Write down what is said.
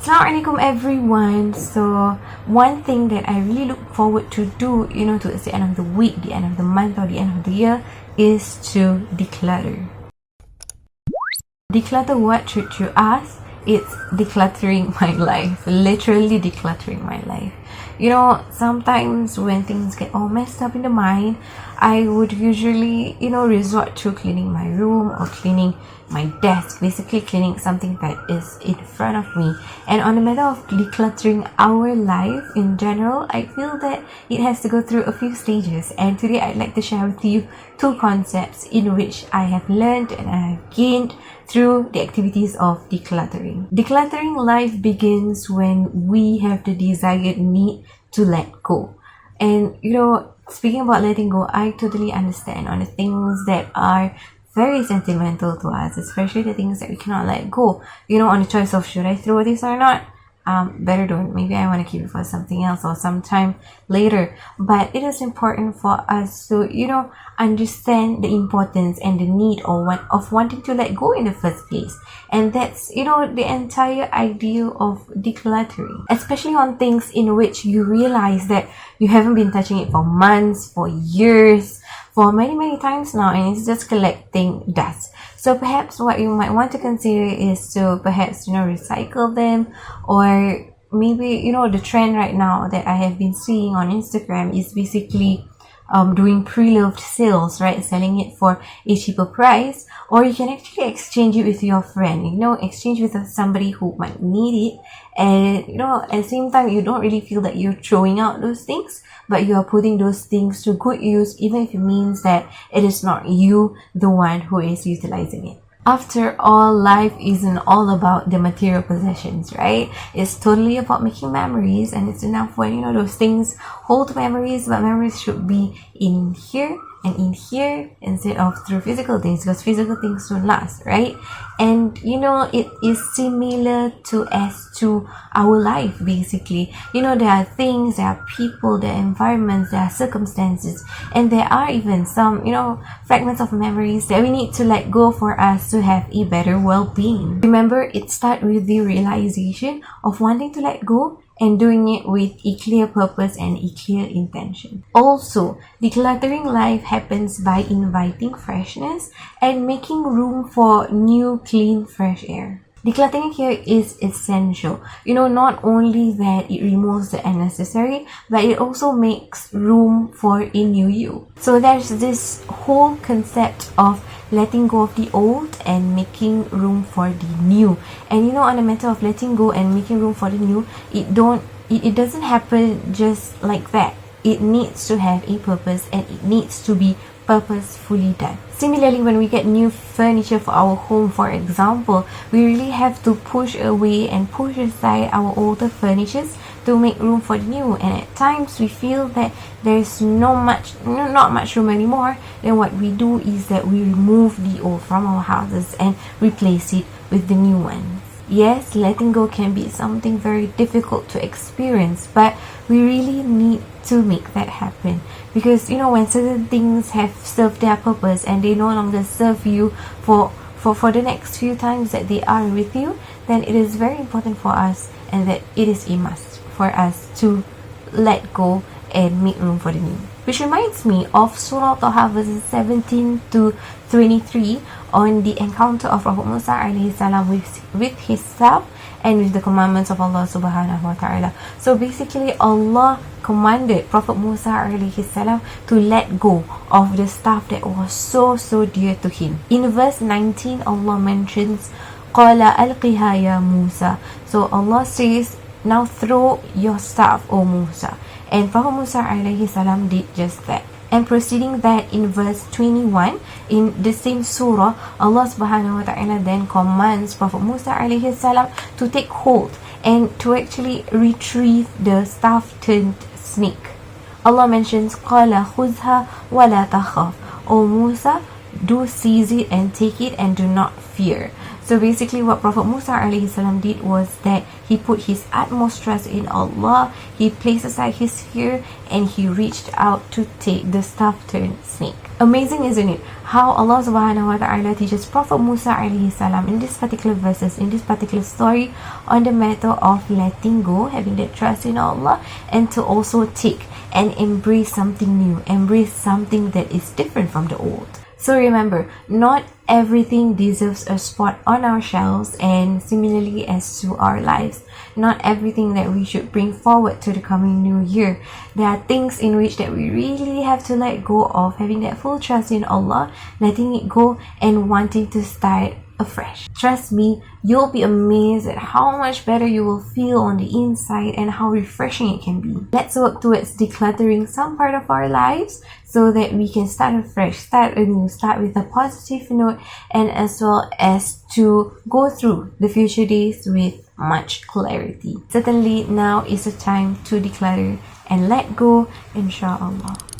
Assalamualaikum everyone. So one thing that I really look forward to do, towards the end of the week, the end of the month or the end of the year is to declutter. Declutter what, should you ask? It's decluttering my life, literally decluttering my life. Sometimes when things get all messed up in the mind, I would usually, resort to cleaning my room or cleaning my desk, basically cleaning something that is in front of me. And on the matter of decluttering our life in general, I feel that it has to go through a few stages. And today I'd like to share with you two concepts in which I have learned and I have gained through the activities of decluttering. Decluttering life begins when we have the desired need to let go. And speaking about letting go, I totally understand on the things that are very sentimental to us, especially the things that we cannot let go. On the choice of should I throw this or not? Better don't. Maybe I want to keep it for something else or sometime later. But it is important for us to, understand the importance and the need of wanting to let go in the first place. And that's, the entire idea of decluttering. Especially on things in which you realize that you haven't been touching it for months, for years, for many times now, and it's just collecting dust. So perhaps what you might want to consider is to perhaps recycle them, or maybe the trend right now that I have been seeing on Instagram is basically doing pre-loved sales, right? Selling it for a cheaper price, or you can actually exchange it with your friend, exchange with somebody who might need it. And at the same time, you don't really feel that you're throwing out those things, but you are putting those things to good use, even if it means that it is not you, the one who is utilizing it. After all, life isn't all about the material possessions, right? It's totally about making memories, and it's enough when those things hold memories, but memories should be in here and in here instead of through physical things, because physical things don't last, right? And it is similar to our life, basically. There are things, there are people, there are environments, there are circumstances, and there are even some fragments of memories that we need to let go for us to have a better well-being. Remember, it starts with the realization of wanting to let go and doing it with a clear purpose and a clear intention. Also, decluttering life happens by inviting freshness and making room for new, clean, fresh air. Decluttering here is essential. Not only that it removes the unnecessary, but it also makes room for a new you. So there's this whole concept of letting go of the old and making room for the new. And on the matter of letting go and making room for the new, it doesn't happen just like that. It needs to have a purpose, and it needs to be purposefully done. Similarly, when we get new furniture for our home, for example, we really have to push away and push aside our older furnitures to make room for the new. And at times we feel that there's not much room anymore. Then what we do is that we remove the old from our houses and replace it with the new ones. Yes, letting go can be something very difficult to experience, but we really need to make that happen. Because when certain things have served their purpose and they no longer serve you for the next few times that they are with you, then it is very important for us, and that it is a must for us to let go and make room for the new. Which reminds me of Surah Taha verses 17 to 23 on the encounter of Prophet Musa alayhi salam with his staff and with the commandments of Allah subhanahu wa ta'ala. So basically, Allah commanded Prophet Musa alayhi salam to let go of the stuff that was so dear to him. In verse 19, Allah mentions Qala alqiha ya Musa. So Allah says, now throw your staff, O Musa. And Prophet Musa alayhi salam did just that. And proceeding that, in verse 21 in the same surah, Allah subhanahu wa ta'ala then commands Prophet Musa alayhi salam to take hold and to actually retrieve the staff-turned snake. Allah mentions qala khuzha wa la takhaf. O Musa, do seize it and take it and do not fear. So basically what Prophet Musa alayhi salam did was that he put his utmost trust in Allah, he placed aside his fear, and he reached out to take the stuff-turned snake. Amazing, isn't it? How Allah subhanahu wa ta'ala teaches Prophet Musa alayhi salam in this particular verses, in this particular story, on the matter of letting go, having that trust in Allah, and to also take and embrace something new, embrace something that is different from the old. So remember, not everything deserves a spot on our shelves, and similarly as to our lives, not everything that we should bring forward to the coming new year. There are things in which that we really have to let go of, having that full trust in Allah, letting it go and wanting to start afresh. Trust me, you'll be amazed at how much better you will feel on the inside and how refreshing it can be. Let's work towards decluttering some part of our lives so that we can start afresh, start anew, start with a positive note, and as well as to go through the future days with much clarity. Certainly now is the time to declutter and let go, insyaAllah.